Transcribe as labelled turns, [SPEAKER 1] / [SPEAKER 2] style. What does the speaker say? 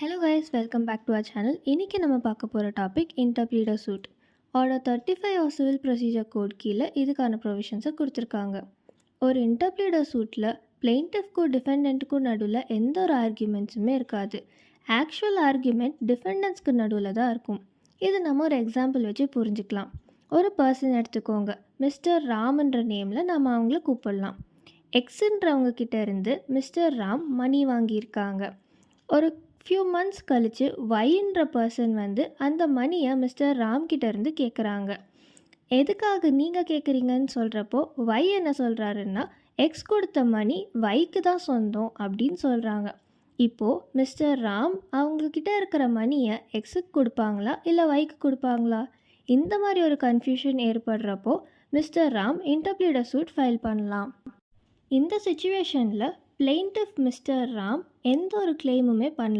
[SPEAKER 1] Hello guys, welcome back to our channel. இன்றைக்கி நம்ம பார்க்க போகிற topic interpreter suit. Order 35 of civil procedure code கீழே இதுக்கான ப்ரொவிஷன்ஸை கொடுத்துருக்காங்க. ஒரு இன்டர்ப்ரீட்டர் சூட்டில் பிளெயின்டிஃப்க்கும் டிஃபெண்டன்ட்டுக்கும் நடுவில் எந்த ஒரு ஆர்கியூமெண்ட்ஸுமே இருக்காது. ஆக்சுவல் ஆர்கியூமெண்ட் டிஃபெண்டன்ட்ஸ்க்கு நடுவில் தான் இருக்கும். இது நம்ம ஒரு எக்ஸாம்பிள் வச்சு புரிஞ்சுக்கலாம். ஒரு பர்சன் எடுத்துக்கோங்க. மிஸ்டர் ராம்ன்ற நேமில் நம்ம அவங்கள கூப்பிடலாம். எக்ஸுன்றவங்க கிட்ட இருந்து மிஸ்டர் ராம் மணி வாங்கியிருக்காங்க. ஒரு ஃபியூ மந்த்ஸ் கழித்து வைன்ற பர்சன் அந்த மணியை மிஸ்டர் ராம் கிட்டேருந்து கேட்குறாங்க. எதுக்காக நீங்கள் கேட்குறீங்கன்னு சொல்கிறப்போ வை என்ன சொல்கிறாருன்னா, எக்ஸ் கொடுத்த மணி வைக்கு தான் சொந்தம் அப்படின்னு சொல்கிறாங்க. இப்போது மிஸ்டர் ராம் அவங்கக்கிட்ட இருக்கிற மணியை எக்ஸுக்கு கொடுப்பாங்களா இல்லை வைக்கு கொடுப்பாங்களா? இந்த மாதிரி ஒரு கன்ஃபியூஷன் ஏற்படுறப்போ mister Ram interpreter suit file பண்ணலாம். இந்த சிச்சுவேஷனில் பிளெயின்டிஃப் மிஸ்டர் ராம் எந்த ஒரு கிளைமுமே பண்ணல.